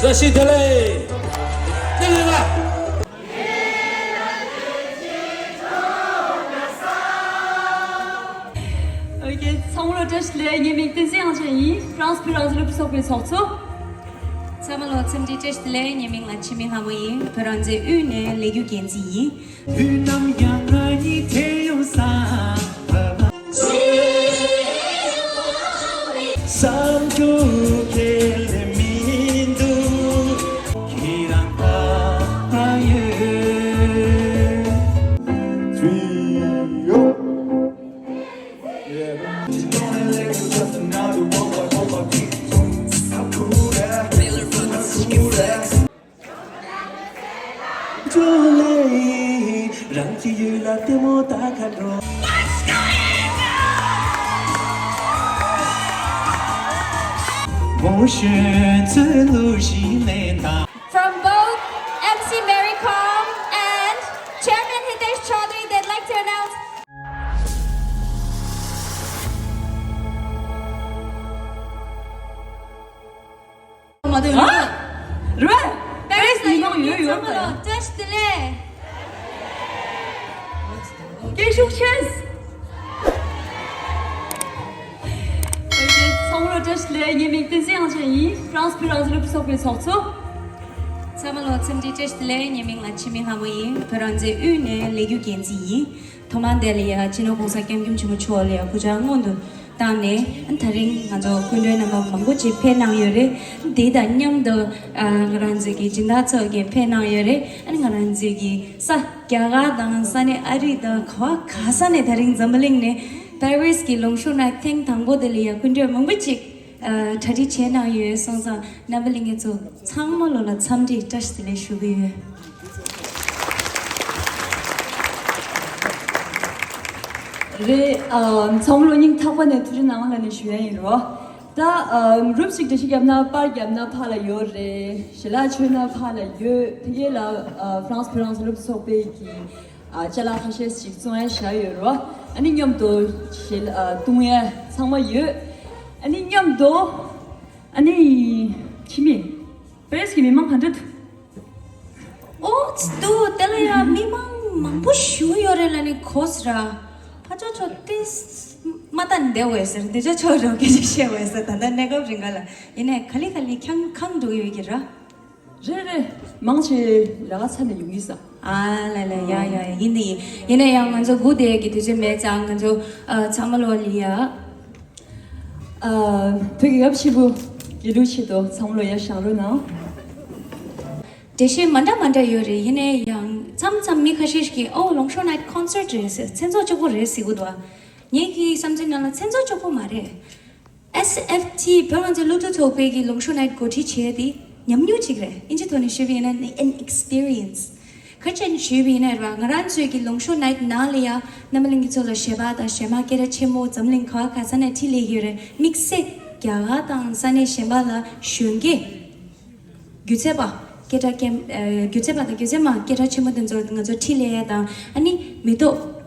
다시 달래. 달려라. Ok, 성으로 제시래 예믹 대세양전이 프랑스 프랑스로 부석에 서서 Samalo tsimdi chestle nyeming la chiming hamoyi peranze une legu genzi Unam yangani teyosa Samju kele mindu kiranga aye Trio rằng chỉ như là tiếng mô tả khát rồi. From both MC Mary Com and Chairman Hitesh Chaudhary, they'd like to announce 왜? Paris la 이거 yong 이거 samalo chestle 계속 찬스. Ok, 성으로 제시래 예믹 대세양전이 프랑스 프랑스로 부석에 서서 Samalo tsimdi chestle nyeming la chiming hamoyi peranze une legu genzi tomandelia chino bosa kemkim chumu cholia kuja ngondu tamne antaring ngajo kunde nama mango chi phe nang yore de da nyam do ngaranze gi jinda cho ge phe nang yore an ngaranze gi sa kya ga dang sane ari da kha khasane daring zamling ne Paris ki longsho na theng thangbo delia kunde mango chi thari che nang yore songsa nabaling ge cho changmo lo la chamdi touch dile shubi 네, 정로닝 타관에 둘이 나와가는 주연이로 다 룹식 대식 얌나 빠르게 얌나 팔아 요래 실라추나 팔아 요 되게라 프랑스 프랑스 룹 소베기 젤라 하셰 식송에 샤요로 아니 냠도 실 동에 상마 요 아니 냠도 아니 김이 베스키 미망 한듯 또 telera mimang mampu shuyo relani khosra pacho chotis matan deweser deja choro ke sheweser tanda nega bringala ine khali khali khang do yigira 제레 망치 라가찬의 용기사 lala ya ine yang anjo gode gi deje me jang anjo chamaloliya 되게 엽시부 이루시도 성로야 샹로나 Deshe manda yore yine yang cham mi khashish ki longsho night concert res senzo chopo res sigudwa nye ki samjin nala senzo chopo mare SFT peranje luto chope ki longsho night goti che di nyamnyu chigre inje thoni shibi na an experience khachen shibi na ra ngaran chue ki longsho night na leya namaling ki chola sheba da shema kera chemo jamling kha khasana thi le yore mixe kya ga tang sane sheba la shunge gyucheba 게다 겜 규제받아 규제만 게다 치모든 저거 틸레야다 아니 미도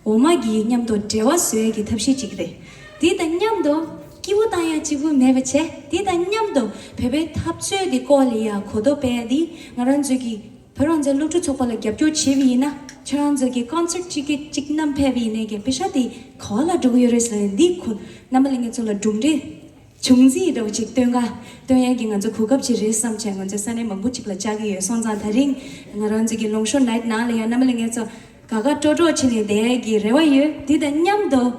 오마기 냠도 데와스에기 탑시지 그래 디다 냠도 기부다야 지부 매베체 디다 냠도 베베 탑수에기 콜이야 고도베디 나란 저기 별언제 루트 초콜릿 겹죠 치비나 저런 저기 콘서트 티켓 찍남 페비네게 비샤디 콜라 두요레스레 디쿤 남을링에 졸라 둥데 중지도 직도가 또야긴 아주 고급지 레삼체 먼저 산에 먹부직라 자기에 손자 다링 나란지기 롱쇼 나이트 나리야 남을링에서 가가 쪼쪼 치네 대기 레와유 디다 냠도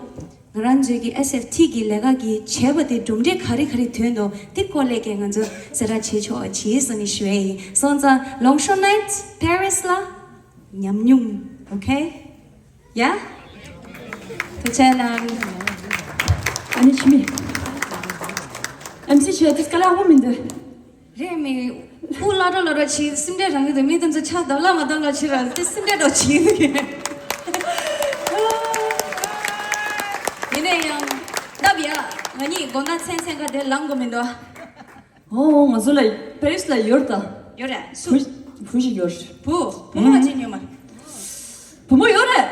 나란지기 SFT기 레가기 제버디 dumde khari 되노 디콜레게 먼저 세라 치초 치스니 쉐이 손자 롱쇼 나이트 페리스라 냠뇽 오케이 야 도체랑 아니 치미 MC 쉐 디스칼라 호민데 레미 울라라라 치 심데랑데 미든지 차달라 마달라 치라 심데도 치게 이네양 답이야 아니 고나 센센가 될 랑고민도 맞을래 페리스라 요르다 요래 수 부시 요르 부모가 진요만 부모 요래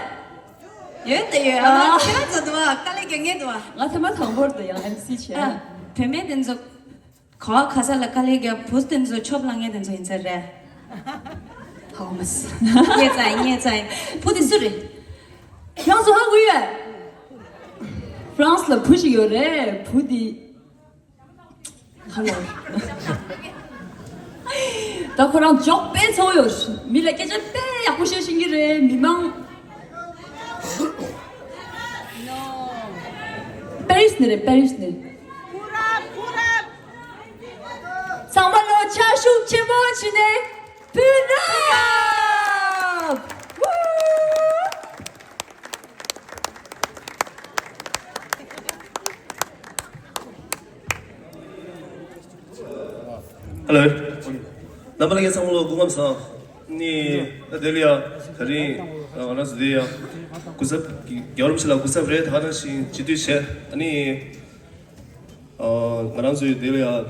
예때요 아 그래서 도와 깔리 경에도 와 나한테만 당벌도 야 MC 쉐 뱀에 된적 거 가사 라칼리가 보스든서 첩랑에 된서 인사래 하우마스. 也在 부디스리 프랑스 하고요. 프랑스로 부시요래. 부디. 할로. 나 그랑 쪽 빼서요. 미래 깨져 빼. 약고 신기래. 미망. 페리스네 페리스네. 상발로 차슈 치모치네. 부나. Hello. Namanya samlo gungam sa. Ni Adelia kari anas dia. Kusap yarum sila kusap red hana si jitu she. Ani ngaranzu Adelia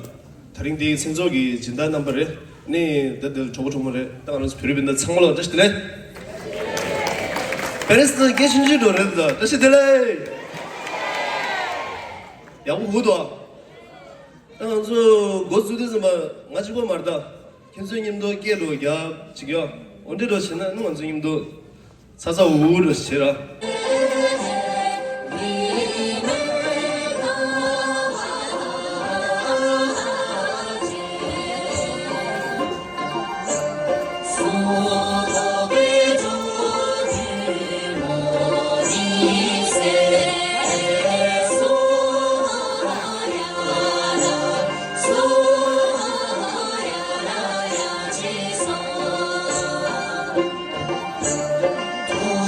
taring di senzogi jinda number re. Ni da들 저거 정말에 딱 안에서 별이빈다 상물로 다시 들래? 베레스 계신지 노래다 다시 들래? 야구 우도 저 고수들서 막 가지고 말다 김수님도 깨로 야 지겨 언제도 신은 원수님도 사사 우르 시라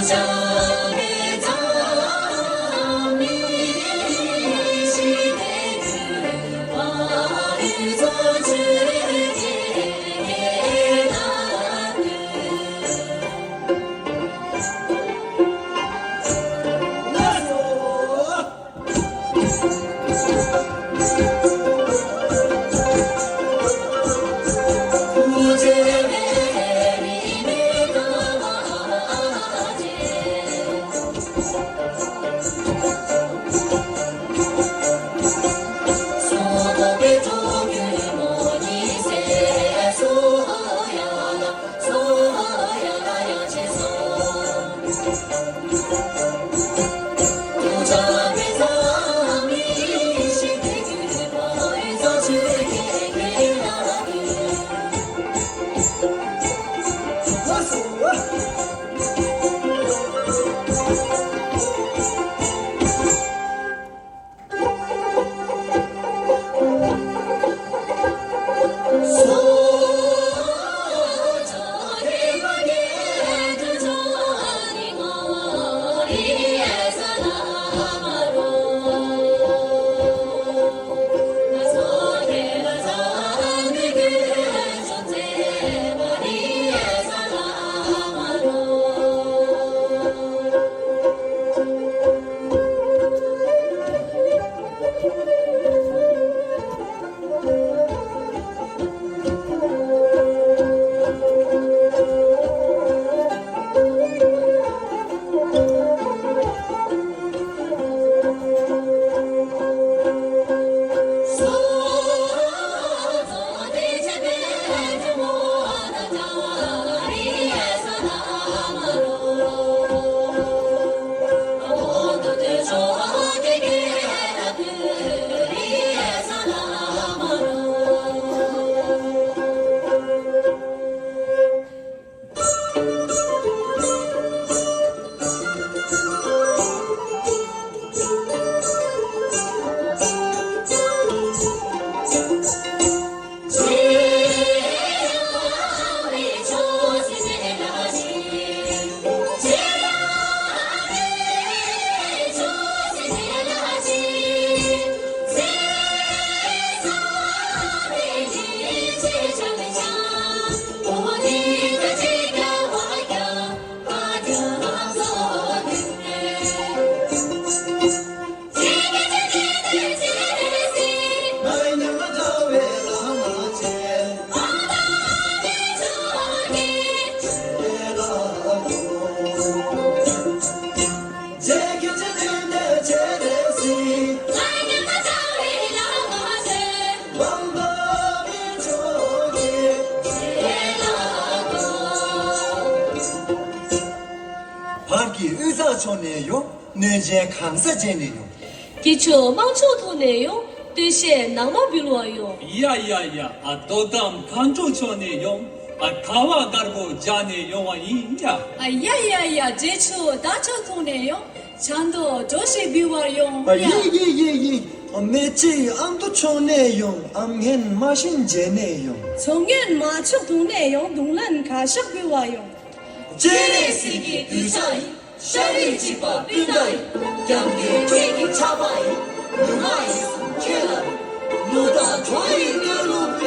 도전에 좋네요. 내제 강사제네요. 기초 망초 도네요. 대신 낭만 빌로요. 야야야 아또담 간조천의 가와 가르고 자네 용와이냐 아야야야 제초 다초 도네요. 잔도 조시 비와요. 예예예예. 매치 암도 좋네요. 암hen 마신제네요. 정연 마초 도네요. 동란 가식 비와요. 제네시기 유사이 샤리 집어 비다이 양게 twe기 차바이 누마이 킬러 누다 토이 그루비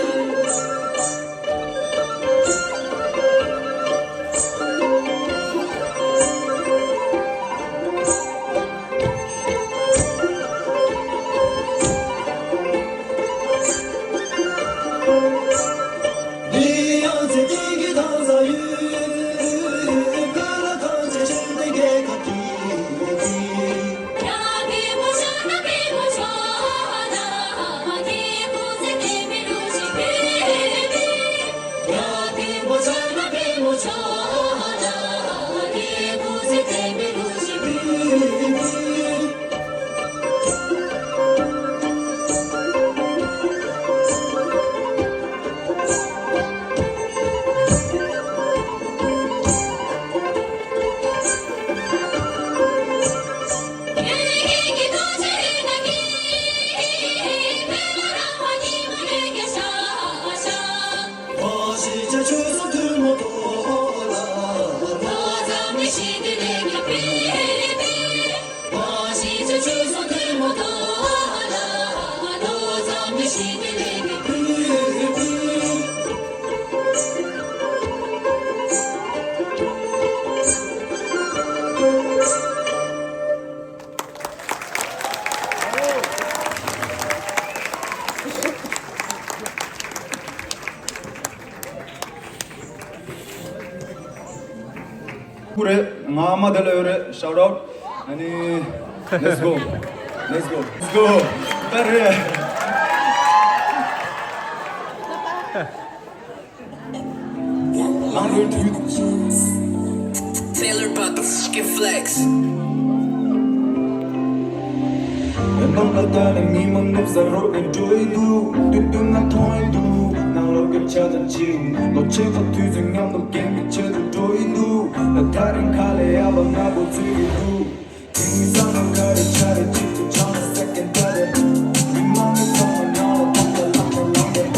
그래, 마마들레 shout out. 아니, let's go, let's go, let's go. 그래. Taylor about the fucking flex. Non la tale mi non sarò che gioidu tutto na toidu na lo che c'è da ci lo c'è fa tu 생각도 게임 c'è da joidu 나 다른 칼에 아바 나 보지du 인상은 가르 차례 집도 전에 second 달에 민망해 성은 나와 동네 랑게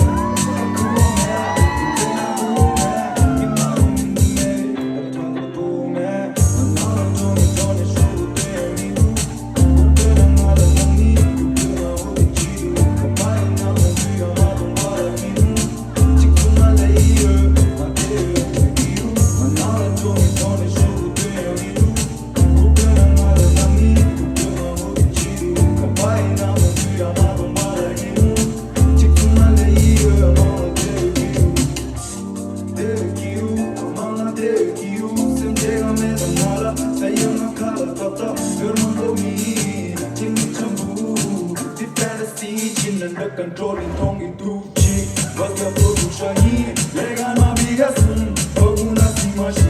controlling 통이 두지 맞아 production 내가 나비가슴 어구나 심하시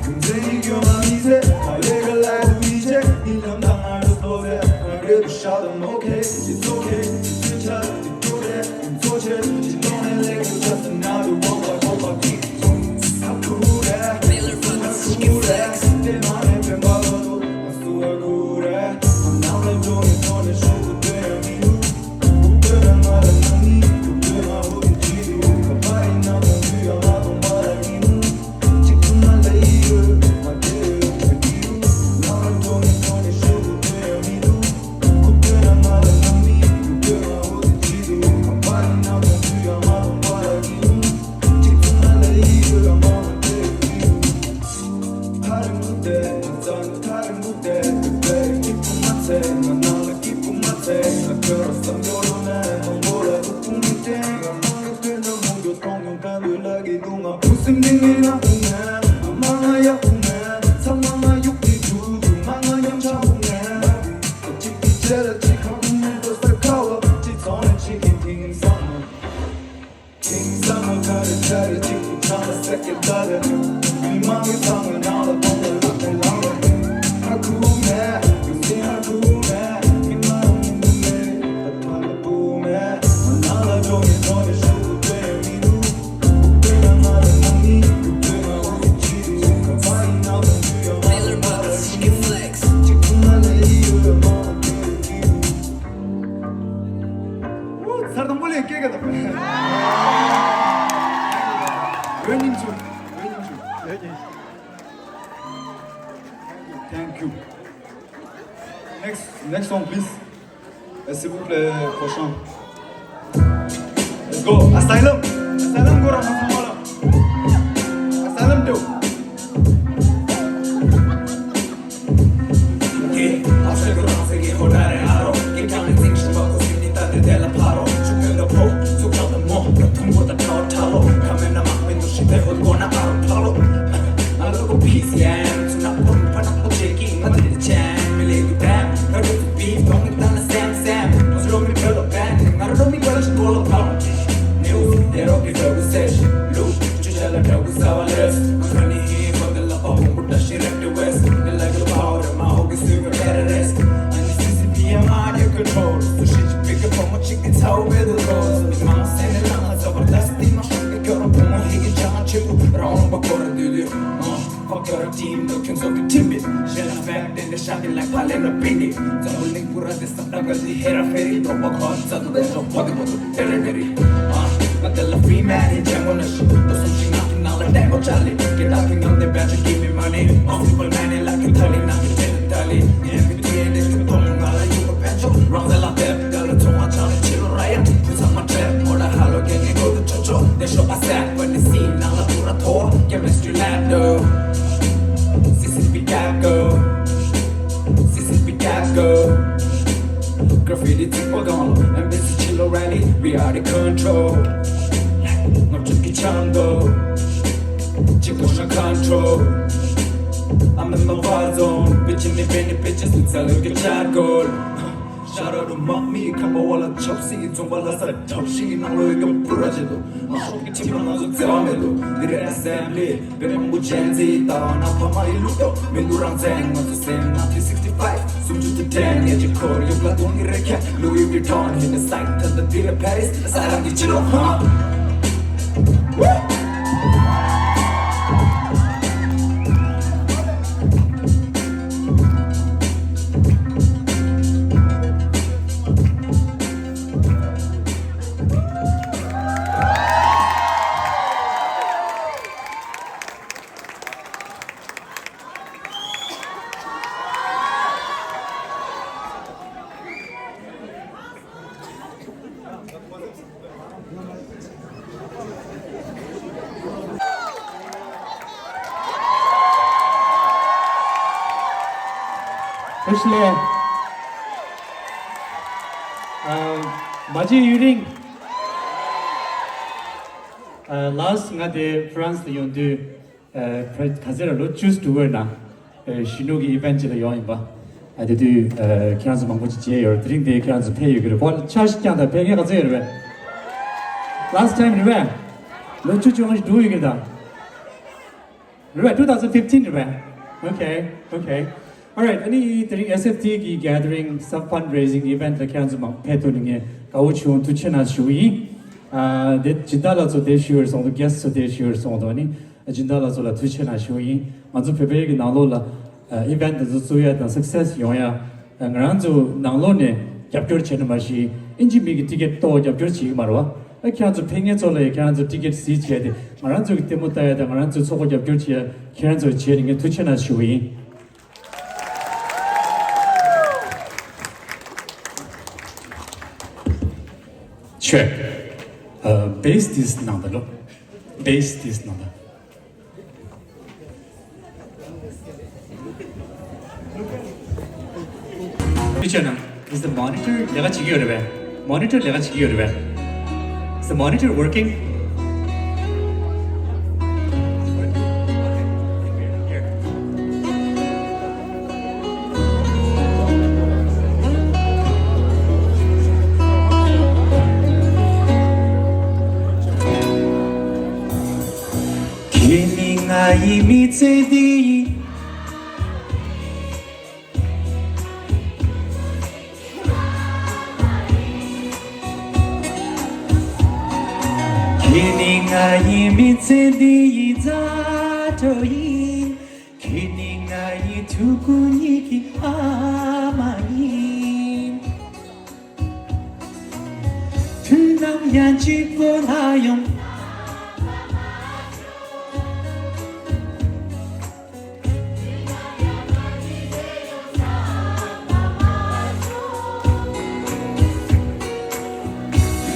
금세 경험이세 내가 라이브 이제 1년 당할 뻔해 그래도 shout okay it's okay it's your child do that I'm so chill she don't let go just another one like hope I keep I'm cool that Taylor about the fucking flex. 내 맘에 뱀 박아도 난 수월 그래 I'm now like 종이 손에 쉬고 되는 이유 Second, 깨가 다. 웨닝 좀. Thank you. Next song, please. S'il vous plaît, prochain. Let's go. Asylum. Asylum, go around. Asylum, do. Graffiti tipo gone, MBC chillo rally, we are the control. Not just kichando, chico na control. I'm in my war zone, bitch in the penny bitches, it's a look at charcoal. Shout out to mommy, come on, all chopsy, it's all a side chopsy, now look at Purajedo. I'm shocking to my nose, the assembly, but I'm with Gen Z, down up on my ludo, Minduran Zang, on the same 1965, soon to the 10, yet you call your blood on the record, Louis Vuitton, in the sight of the dealer Paris, as I like it, you know, huh? Firstly, Maji Yuring, last ngade France yondu kazera lo choose to na shinogi event la yoimba. Adedu kiranzu mangbochi je yor drink de kiranzu pay you gro. Charge kyanda pege ga zero. Last time riba lo chuchu ngi do you da. Riba 2015 riba. Okay. Alright, any SFT gathering, some fundraising event like Kanzumang Petoning, Kauchun, Tuchena Shui, the Jindala this year on the guests of this year on Doni, Jindala Zola Tuchena Shui, Manzu Pebeg Nalola event the Zuya and success Yoya, and Ranzo Nalone, Capture Chenamashi, Injimig ticket to Japurchi Marwa. I can't ping it all, I can't ticket seats yet. Maranzo Timotaya, the Maranzo Soko Japurchia, Kanzo cheering a Tuchena Shui. Check. Base this number. Look. Base this number. Which one? Is the monitor? Monitor. Is the monitor working? I meet thee. Kining I meet thee zatoi. Kining I tukuniki amani. Tunam 남양 짓고 하용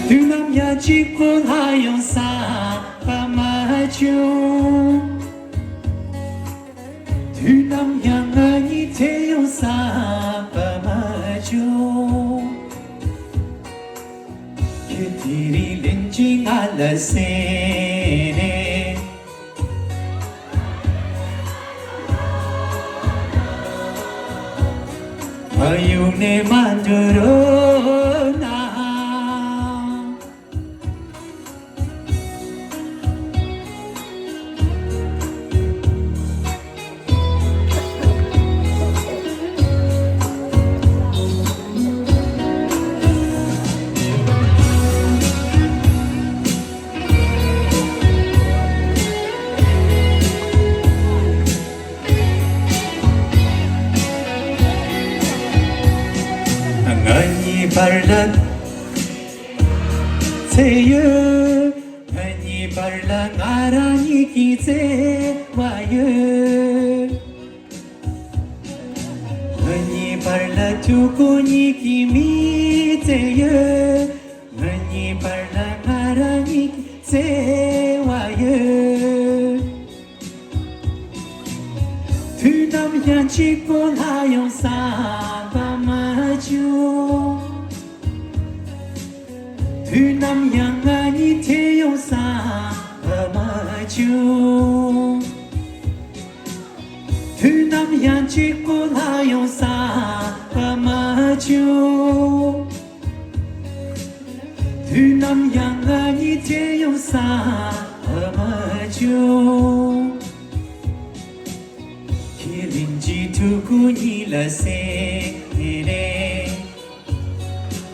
두 남양 짓고 하용 사바마주 두 남양 아니 태용 사바마주 Kitiri linjing ala sene Ayune manduro na Ngani barlan Seyo Ngani barlan arani kize wayo Ngani barla tukuni kimi teyo Ngani barlan arani kize wayo Tu nam yan chikon hayon sa ba 마주 두 남양아니 태용사 마주 두 남양 짓고 하용사 마주 두 남양아니 태용사 마주 기린지 두군이라세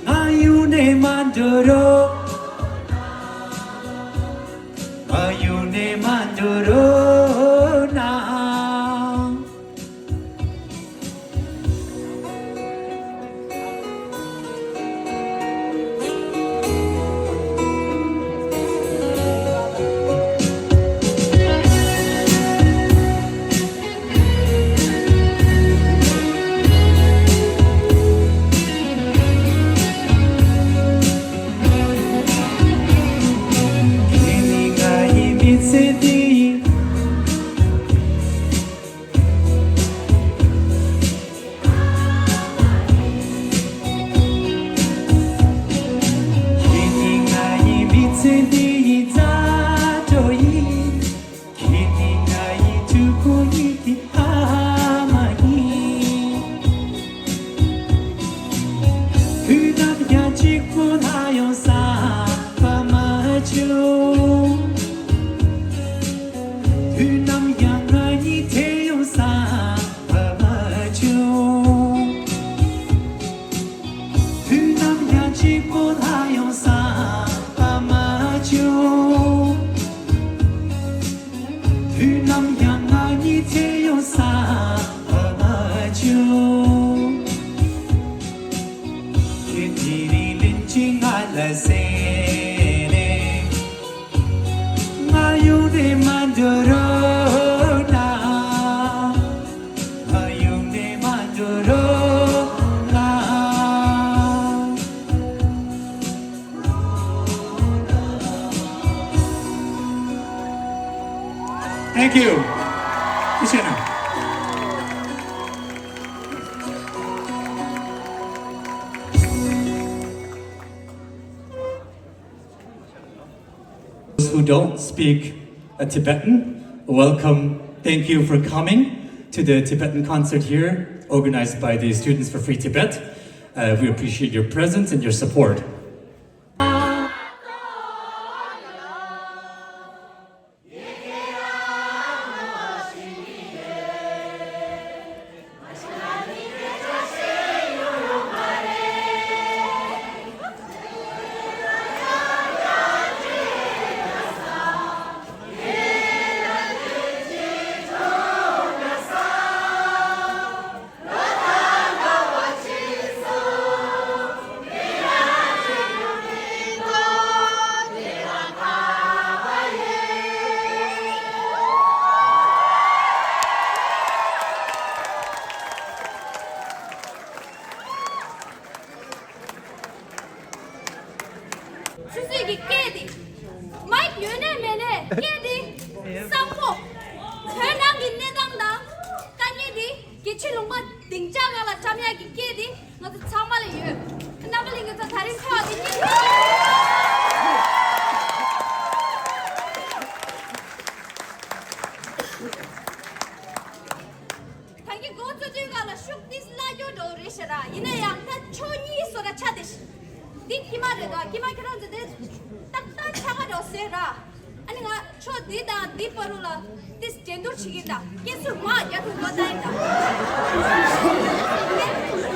아유네 만들어 아유네 만들어 나 City Kiningai mitsedi zatoi Kiningai tukuniki amai Kudam yachikun hayon sa pamachu 두 남양아니 태용사 마주 두 남양 짓고 하용사 마주 두 남양아니 태용사 마주 kitiri linjing ala sene ayune mandoro Thank you. Luciana. Those who don't speak Tibetan, welcome. Thank you for coming to the Tibetan concert here, organized by the Students for Free Tibet. We appreciate your presence and your support. 수수기 깨디 마이크 유네메네 깨디 쌈포 현황기 내당당 까니디 기칠롱마 딩자가라 잠야기 깨디 너도 참말이 유 나발링에서 다른 표하기 당기 고추주가라 슉디스 라요도 리시라 이내 양타 초니 소라 차디시 니 기마르다 기마크런데 딱딱 차가려 세라 아니가 초디다 디퍼루라 디스 젠도 치기다 계속 마 야도 거다인다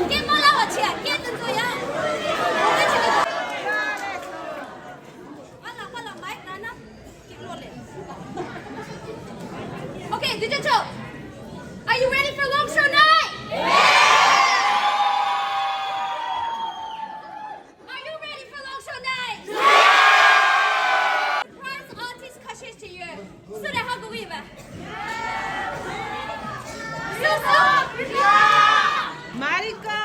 게 몰라와 치야 깨든 거야 빨라 마이크 나나 기로래 오케이 늦었죠 Are you ready for Long Show Night? Are you ready for Long Show Night? Prize artist kashish to you. Sure hago viva. Mariko.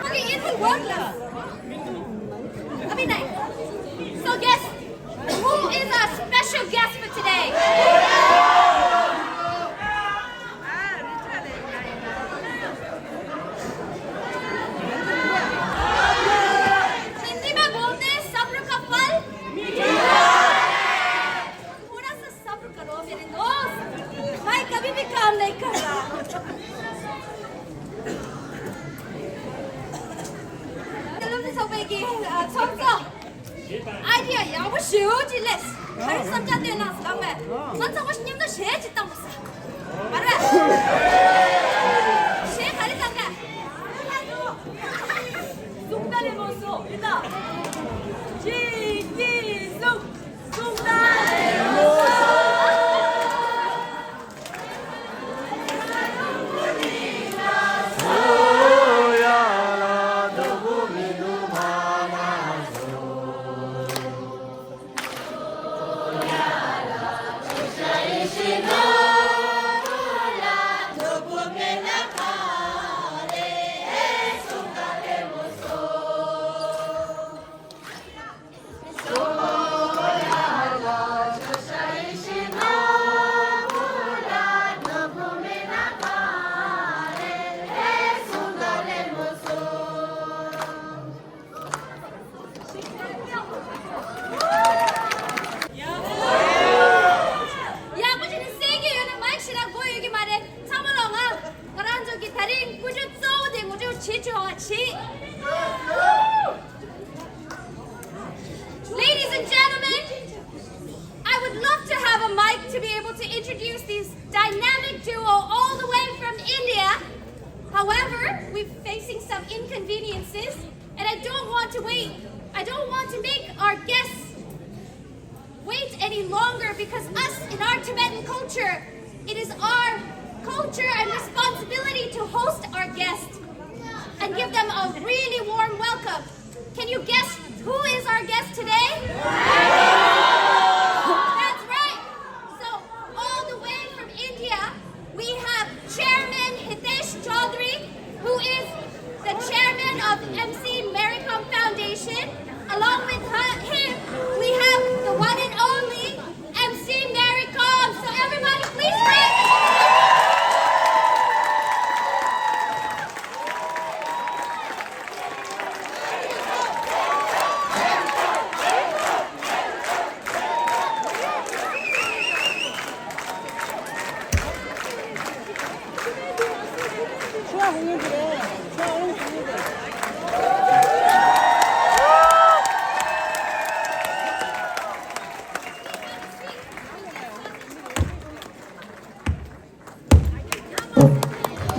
Okay, it's a word love. Abi nice. So guess who is our special guest for today? Hindi में बोलते हैं सब्र का फल थोड़ा सा सब्र करो मेरे दोस्त भाई कभी भी काम नहीं कर रहा चलो तो सब की समझो 아이디어 야구 쉬워질래. 다른 남자들 나서 가면 먼저 멋있님도 쉐 짓다 못사. 말해. 쉐 다리 잠깐. 쑥다리 모소 일단. 지기쑥 쑥다리 모소. Ladies and gentlemen, I would love to have a mic to be able to introduce this dynamic duo all the way from India. However, we're facing some inconveniences, and I don't want to wait. I don't want to make our guests wait any longer because us in our Tibetan culture, it is our culture and responsibility to host our guests and give them a really warm welcome. Can you guess who is our guest today? That's right. So all the way from India, we have Chairman Hitesh Chaudhary, who is the chairman of MC Maricom Foundation. Along with him, we have the one and only MC Maricom. So everybody, please raise.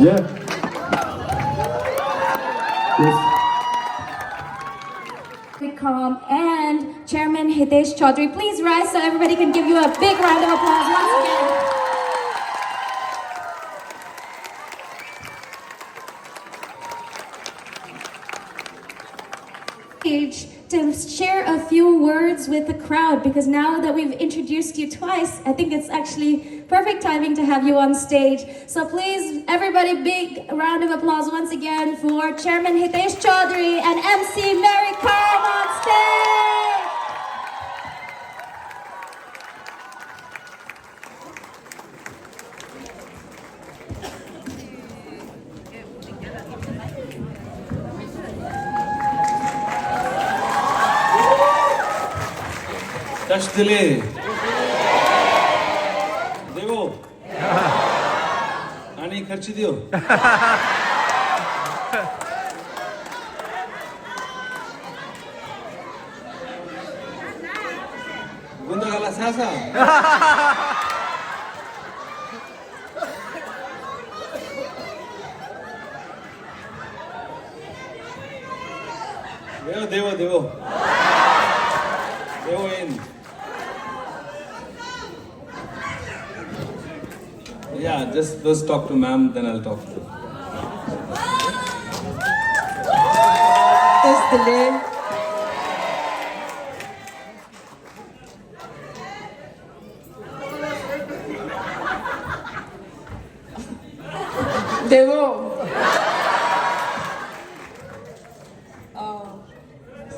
Yeah. Yes. Maricom and Chairman Hitesh Chaudhary, please rise so everybody can give you a big round of applause once again. To share a few words with the crowd because now that we've introduced you twice, I think it's actually perfect timing to have you on stage. So please, everybody, big round of applause once again for Chairman Hitesh Chaudhary and MC Mary Khan on stage. Touch delay. देखो आने खर्ची दियो गुंडा गला सासा देवो देवो in. Yeah, just first talk to ma'am, then I'll talk to you. Test delay. Devo.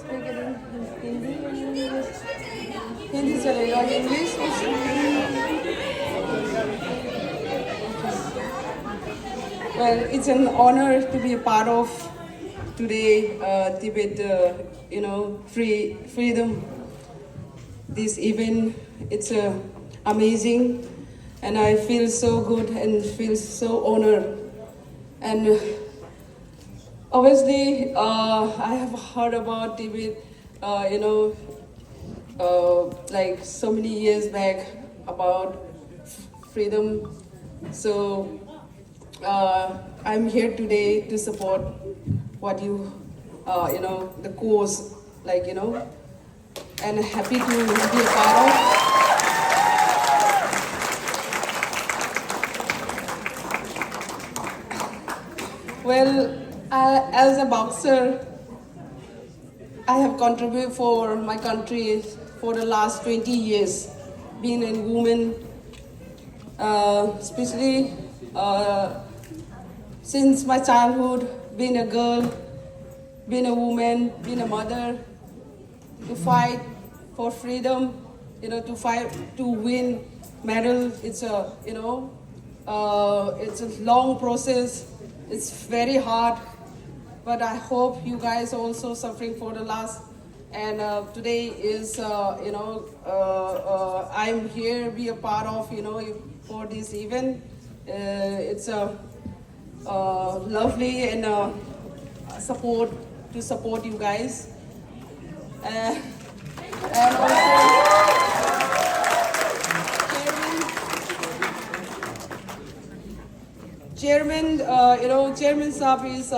Speak it in Hindi. Hindi chalega, English. Well, it's an honor to be a part of today Tibet, freedom. This event, it's amazing, and I feel so good and feel so honored. And obviously, I have heard about Tibet, like so many years back about freedom. So I'm here today to support what you, the cause, and happy to be a part of. Well, as a boxer, I have contributed for my country for the last 20 years, being a woman, especially since my childhood, being a girl, being a woman, being a mother, to fight for freedom, to fight to win medal. It's a, it's a long process. It's very hard, but I hope you guys also suffering for the last. And today is, I'm here, be a part of, for this event. It's a lovely and support you guys. And also, Chairman, Chairman Saab is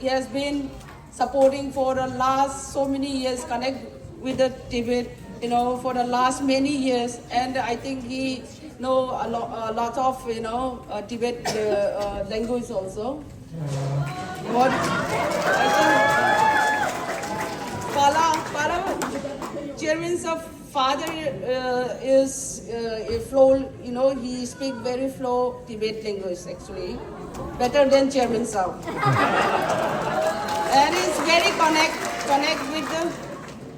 he has been supporting for the last so many years, connect with the Tibet, for the last many years, and I think he know a lot of Tibet language also. What I think, Chairman Saab father is a flow, he speak very flow Tibet language actually, better than Chairman Saab. And he's very connect with the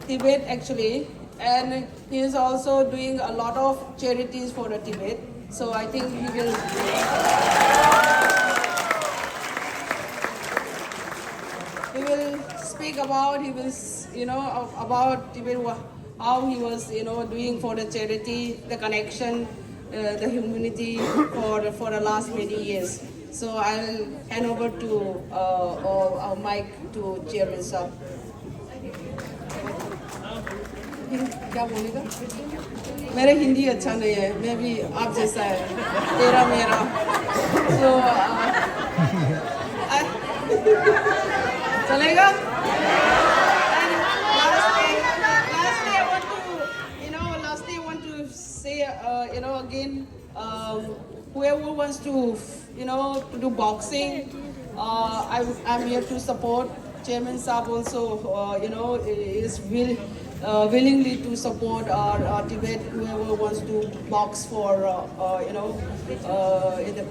Tibet actually, and he is also doing a lot of charities for the Tibet. So I think he will. He will speak about about Tibet, how he was doing for the charity, the connection, the humanity for the last many years. So I'll hand over to our mic to Chairman Saab. क्या बोलेगा? मेरा हिंदी अच्छा नहीं है, मैं भी आप जैसा है, तेरा मेरा. So चलेगा? And lastly, I want to say, again, whoever wants to, to do boxing, I'm here to support. Chairman Saab also, is willingly to support our Tibet, whoever wants to box for,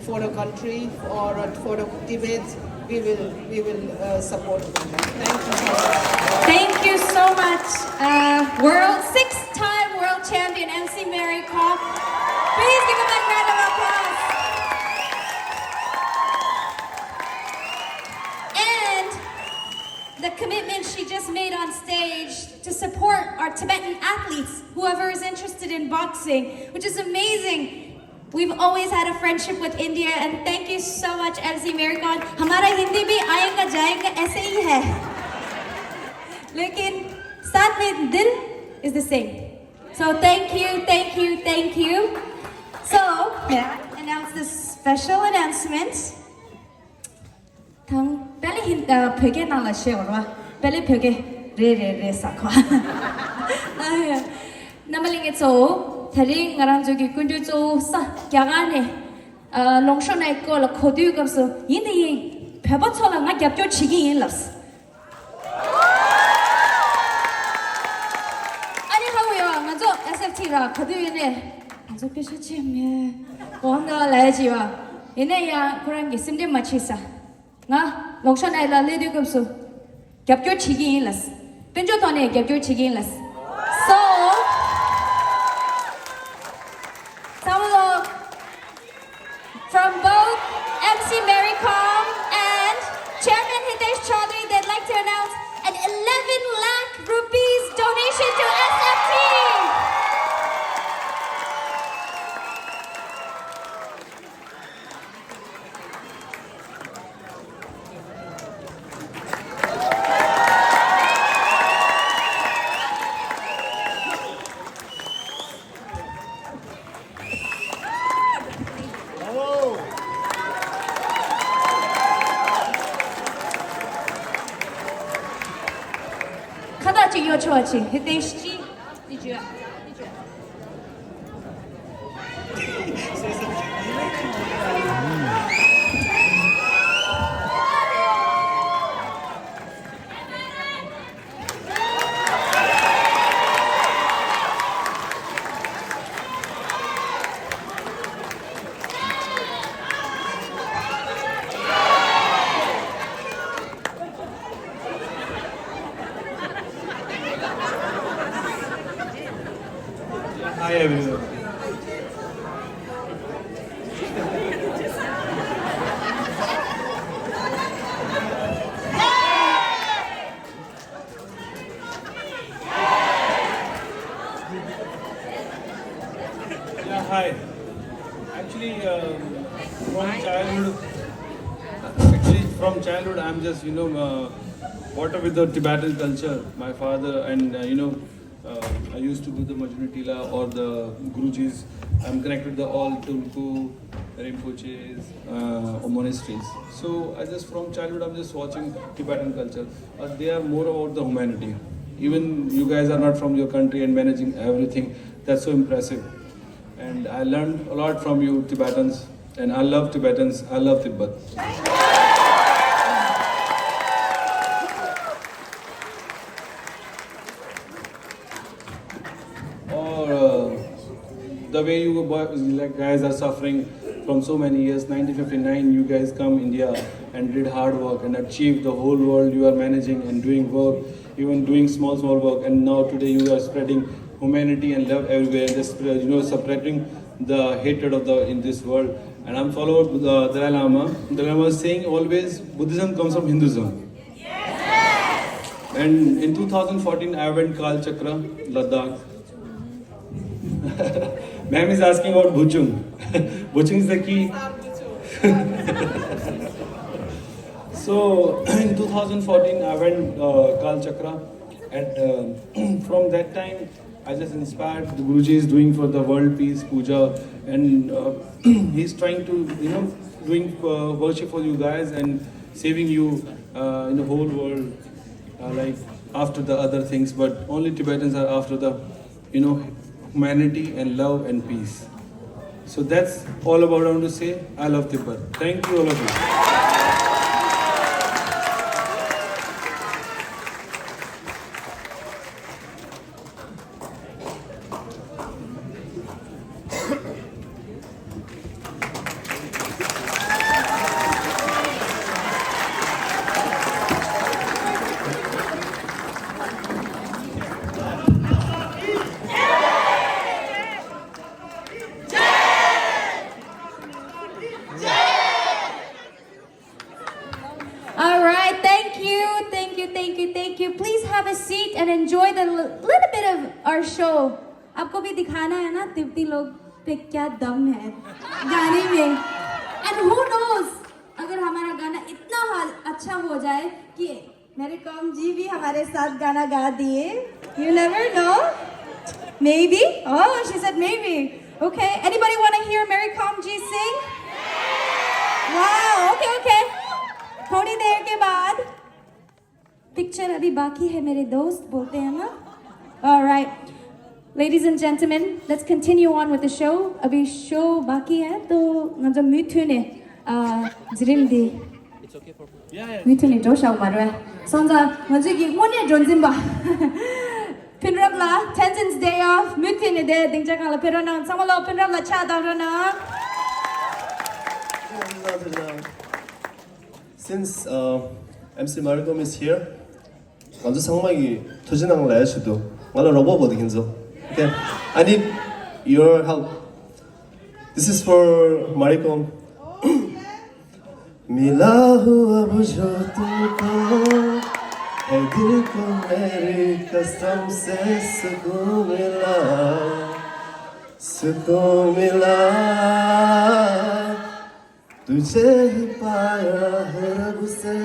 for the country or for the Tibet, we will support. Thank you. Thank you so much, six-time world champion MC Mary Kom. Please give a big round of applause. And the commitment she just made on stage to support our Tibetan athletes, whoever is interested in boxing, which is amazing. We've always had a friendship with India, and thank you so much, MC Mary Kom. हमारा हिंदी भी आएगा जाएगा ऐसे ही है, लेकिन साथ में दिल is the same. So thank you, thank you, thank you. So announce this special announcement. Thằng पहले हिंदी 벽에 나라 शेवरवा पहले 벽에 रे 사과. 나말링에 저 다리 ngaran 저기 군주 저사 갸가네 롱쇼나이 거라 코디 감서 이네 배버처럼 막 겹쳐 치기 일렀어. 아니 하고요. 먼저 SFT라 코디네 먼저 피셔치면 뭔가 라지와 이네야 그런 게 심리 맞히사. 나 롱쇼나이라 레디 감서 겹쳐 치기 일렀어. 벤조 돈에 겹쳐 치기 일렀어. So from both MC Mary Kom and Chairman Hitesh Chaudhary, they'd like to announce an 11 lakh rupees donation to SFT. 요청하지 히데시 이주야. Hi everyone. Yeah, hi. Actually, from childhood, I'm just brought up with the Tibetan culture. My father and I used to do the Majnu Tila or the Gurujis. I'm connected with all Tulku, Rinpoches, or monasteries. So from childhood, I'm just watching Tibetan culture. They are more about the humanity. Even you guys are not from your country and managing everything. That's so impressive. And I learned a lot from you Tibetans. And I love Tibetans. I love Tibet. The way you guys are suffering from so many years, 1959, you guys come India and did hard work and achieved the whole world. You are managing and doing work, even doing small work. And now today you are spreading humanity and love everywhere, just spreading the hatred in this world. And I'm followed with the Dalai Lama. Dalai Lama is saying always Buddhism comes from Hinduism. Yes! And in 2014, I went Kal Chakra, Ladakh. Ma'am is asking about Bhuchung. Bhuchung is the key. So in 2014, I went Kal Chakra, and from that time, I just inspired the Guruji is doing for the world peace puja, and he's trying to doing worship for you guys and saving you in the whole world, like after the other things. But only Tibetans are after the humanity and love and peace. So that's all about I want to say. I love Tibet. Thank you all of you. Thank you. Please have a seat and enjoy the little bit of our show. आपको भी दिखाना है ना तिब्बती लोग पे क्या दम है गाने में. And who knows अगर हमारा गाना इतना अच्छा हो जाए कि मेरे कॉम जी भी हमारे साथ गाना गा दिए. You never know. Maybe. Oh, she said maybe. Okay. Anybody want to hear Mary Com G sing? Wow. Okay, okay. थोड़ी देर के बाद पिक्चर अभी बाकी है मेरे दोस्त बोलते हैं ना. All right. Ladies and gentlemen, let's continue on with the show. अभी show बाकी है तो मतलब मिथुने जिरिमदी. मिथुने जोशाव Marve. 선자 먼저 이 원에 존진 봐. 핀랍라 Tenzin's day off. 미थु네 대 등장하라 페로나. 사말로 핀랍라 차다로나. Since MC Maricom is here, 먼저 상막이 터지는 걸 해야지도 말로 로봇 긴죠. Okay, I need your help. This is for Maricom. मिला हुआ मुझे तुमको है दिल को मेरी कसम से सुकून मिला तुझे ही पाया है रब से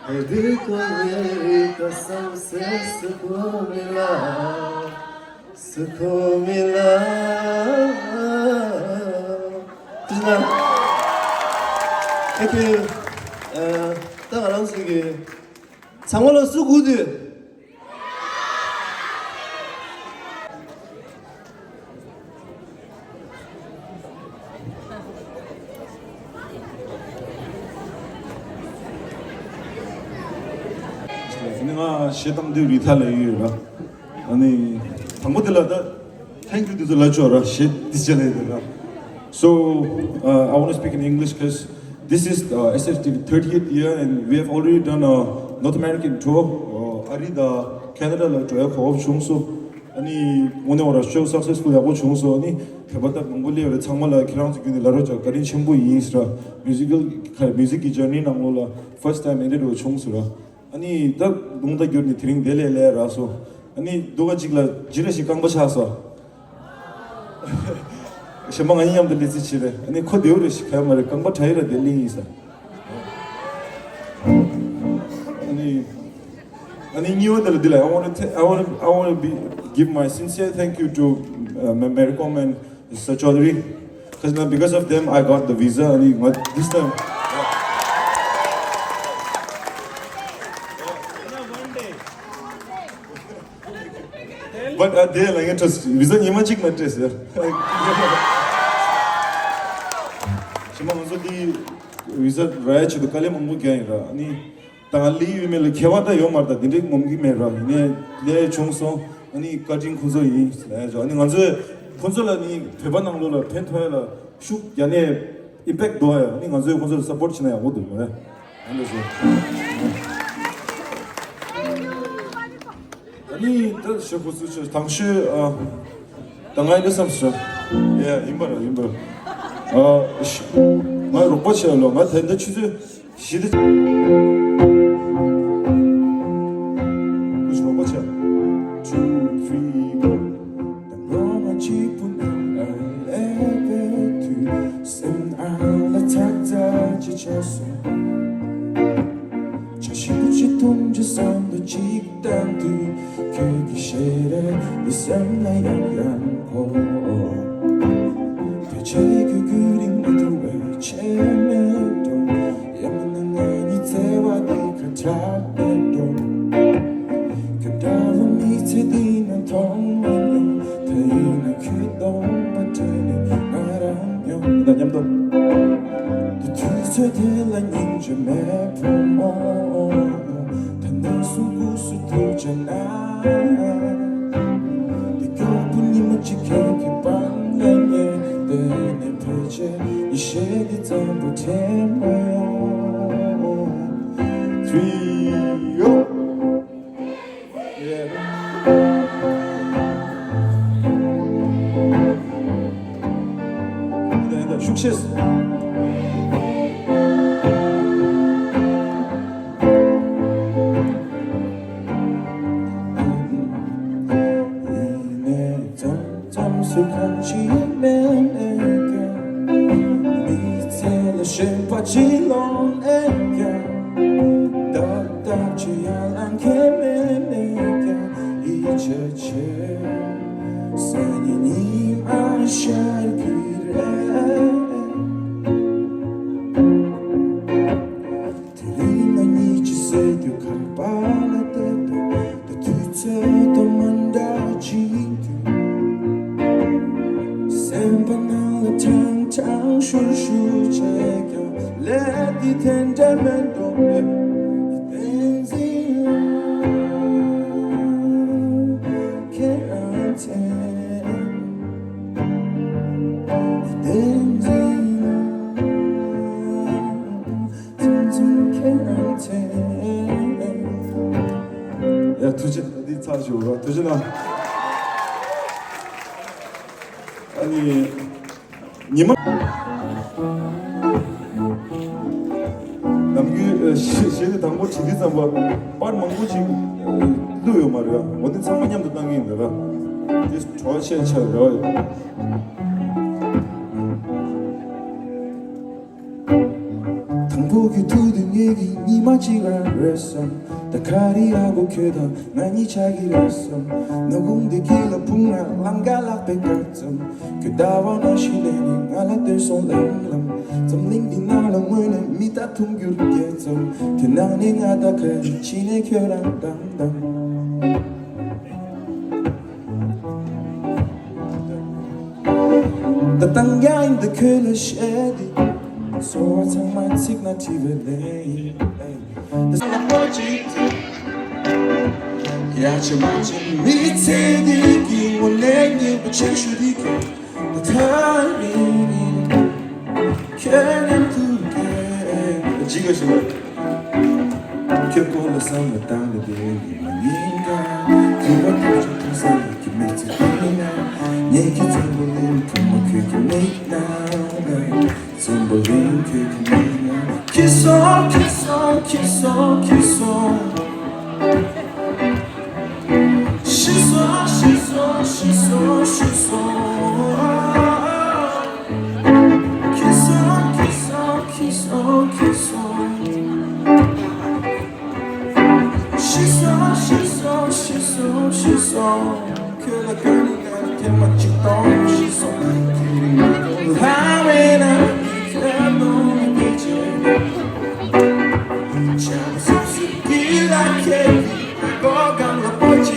है दिल को मेरी कसम से सुकून मिला Thank you. 딱 알아보시기 장원호 so good. 내가 시담들 리탈레이라 아니 방법들라다 thank you to the lecturer shit this generation. So I want to speak in English because this is SFT 30th year and we have already done a North American tour. Arida Canada la tour ko 중소 아니 오늘 오라 show successful 하고 중소 아니 개발다 몽골리아의 정말 기랑스 군이 라로자 가린 신부 이스라 뮤직 journey 나몰라 first time 인도로 중소라 아니 딱 농다 교니 드링 델레레라서 아니 누가 지금 지르시 강바샤서 shemang ani yam deli chire ani kho deure shikha mare kangba thaira deli isa ani new deli dile I want to give my sincere thank you to Maricom and Sir Chaudhary because of them I got the visa ani this time but they like interest visa imagine matters sir shimang also the visa raya chido kale mambu kya ra ani tali email khewada yo marda direct mamgi mera ne le chungso ani cutting khuzo yi la jo ani nganzo konsola ni 대반항 로라 펜토야라 슉 야네 임팩트 도와요 ani nganzo konsola support china 모두 그래 안돼서 아니 또 쇼부스 당시 당아이드 삼스 예 임바라 마 로봇이야로 마 텐데 취즈 시드 무슨 로봇이야 2 3 4 너만 기쁜 엘리베이터 쌤 알라 찾아 지쳤어 자신부지 동지선도 직단도 그기 싫어 네 썸나 양양고 대체 그 그림 모두 왜 채매도 야만한 아니 대화 네가 답해도 그 다음 밑에 뒤는 통만요 대인은 그 똥밭에는 나랑요 난 얌도 두세대란 인점에 품어 단단 숨구수 두잖아 네가뿐이면 지켜게 빵랑에 내 페이지에 이 시기 전부 태모여 3, 4 Success! 지롱 애가 답답지 않게 내가 이제체 선인이 마셔야 필요해 들리는 이 짓에도 가발에 대도 또 뒤에도 만다지도 샘바나가 탕탕 슈슈 제겨 레디 텐데멘도 벤진 케란테 벤진 튼튼 케란테 야 두진 니 타지 오라 두진아 아니 니만 남기 시제 당고 지리자 뭐 빠르망고 지금 누요 말이야 어떤 상만냠도 당긴다가 계속 좋아시에 쳐요 당복이 두든 얘기 니 맞지가 그랬어 다카리하고 캐다 난이 자기랬어 너 공대 길러 풍라 랑갈락 백갈점 그다와 나 시내니 알아들 손랭람 점링디 나랑 왜는 미다 통규르겠점 그나니 나다 그 지내 결랑 담담 따땅가인데 그는 쉐디 소화창만 시그나티브레이 야채만큼 밑에 들기 원래는 부채슈리게 너 타이밍이 그냥 두게 지그시고 겪고 올라서면 땅에 들기 아닌가 그것도 좋던 사람이 밑에 내 곁에 볼린 그만 그게 make now 선볼린 그게 make now Kiss on, kiss on, kiss on, kiss on She's on, she's on, she's on, she's on Kiss on, kiss on, kiss on, kiss on She's on, she's on, she's on, she's on 그래 그니까 이렇게 멋지 또 she's on 그리고 하루에나 그래 너무 이제 잡았을 like 거감라 뻗지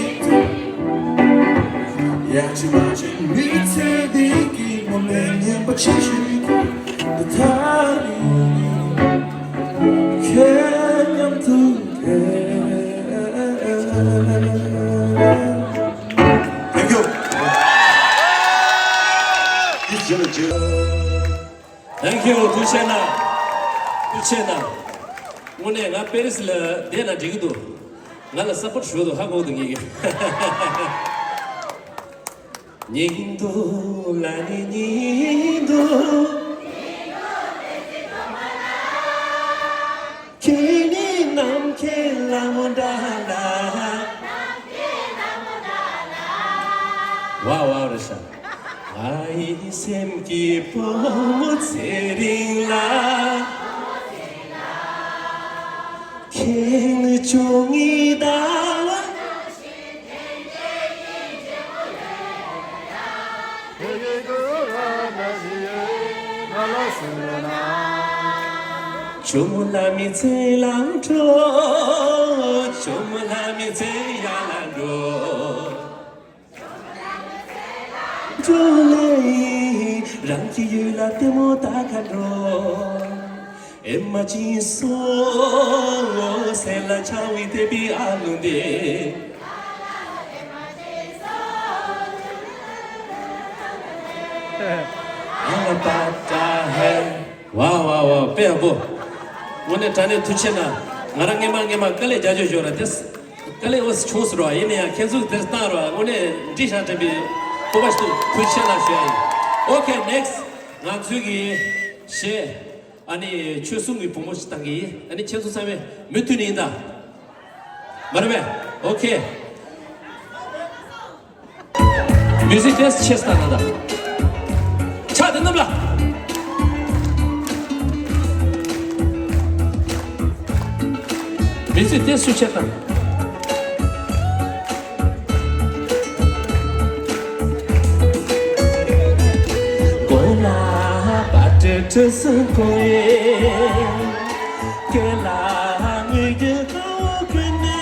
야채마치 밑에 들기 몸에 뻗치시기 듯하니 그냥 두게 Thank you. This is Thank you, 두체나. 오늘 나 페리스라 데나 지구도 나라 서포트 쇼도 하고 등이게. 니도 라니 니도 괜히 남게 라몬다라 와우 그랬어 아이 샘기 뽀모체링라 걔는 종이다 조물라미 제랑조 조물라미 제야란조 조레이 랑키유라 때모다간로 엠마진소 셀라 차위 대비 아는데 아바타해 와와와 빼고 오늘 자네 두체나 나랑 게만 깔래 자주 줘라 됐어 깔래 옷 초스로 얘네야 계속 됐다로 오늘 디샤트비 뽑아서 두체나 쉬어요 오케이 넥스트 나중에 셰 아니 최승희 부모씨 땅이 아니 최소삼에 몇 튼이다 말해 오케이 뮤직 테스트 체스타나다 자 듣는다 Bizi tez suçetan. Gola batte tsukoye. Kela ngige kawkene.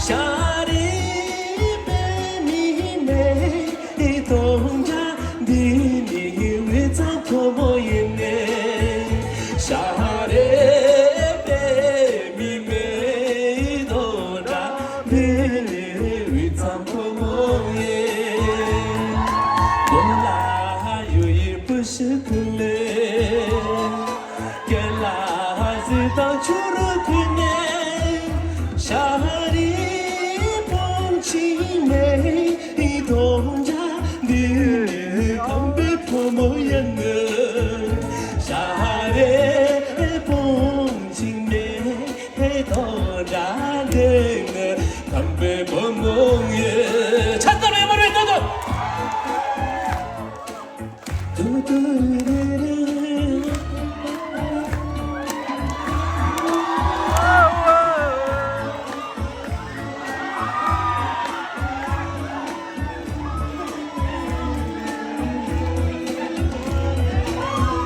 Shari me itonja dini wita komoyene. Shari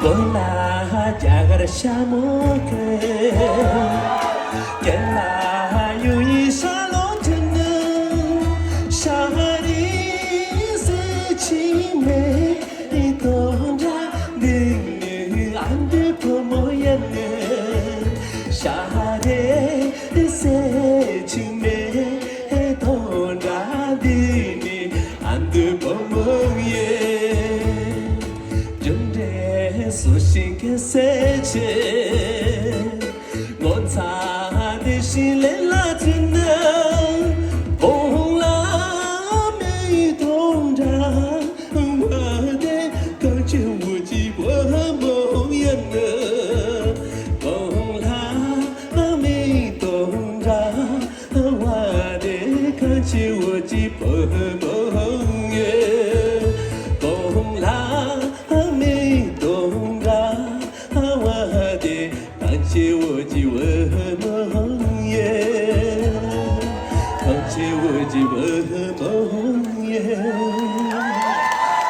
Gola jagar shamoke Kela yui salotene Shahari sechime Itonja dini ande promoyene Shahari sechime Itonja dini ande promoyene Sushi ke seche Ngonta de shile latina Bola me tonda Wade kache wuji wamo yana Bola me tonda Wade kache wuji wamo yana Bola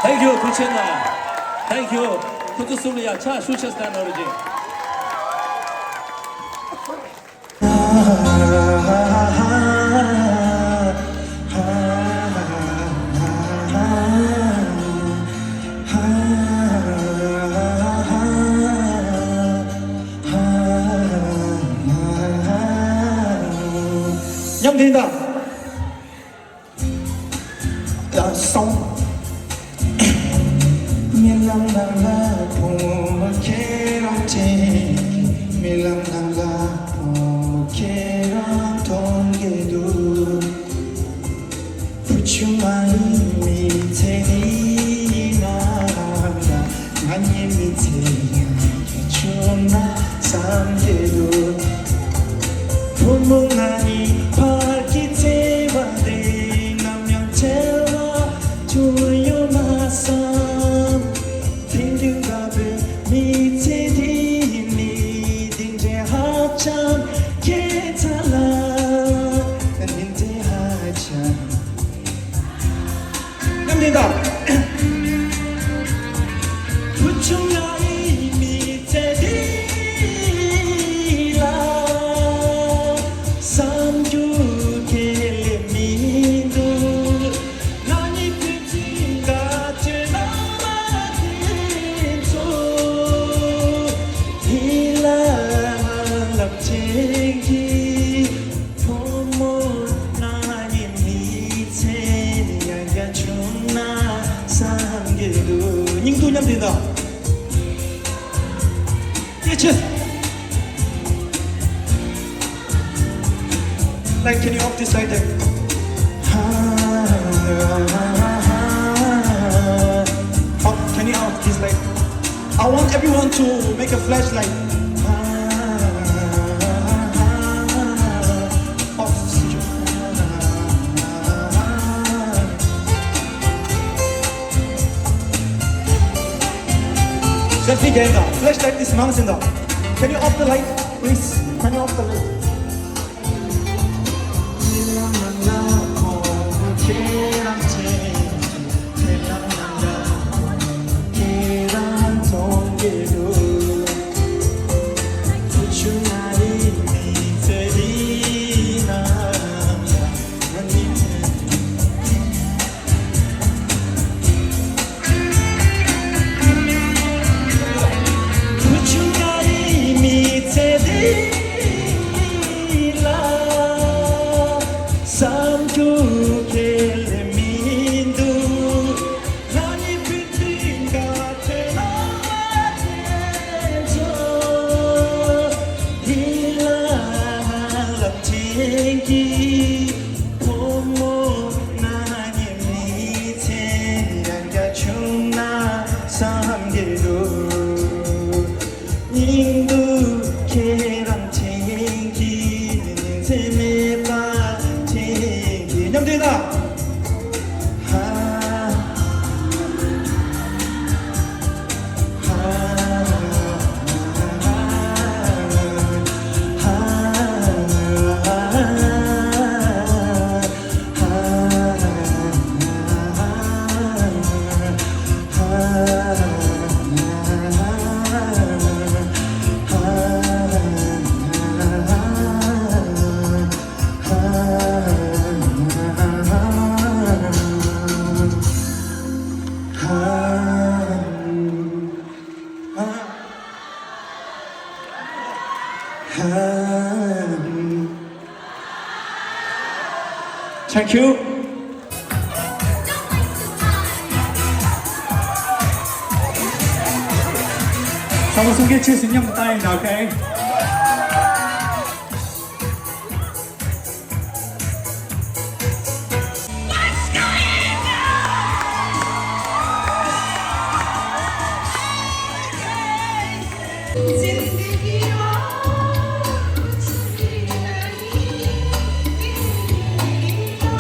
Thank you, Kuchena. Thank you, Kutusulia. Cha Shuchestan origin. Nhâm là song milang nala pumakeram te milang nala pumakeram tongedu puchumai miteni nala manye miteni chuna samgedu pumunani Like, can you off this light there? Off, can you off this light? I want everyone to make a flashlight. Off. Selfie gang, flashlight is nonsense. Can you off the light, please? Can you off the light? Thank you. Sau một cái chia sẻ nhầm tay nào cái Xin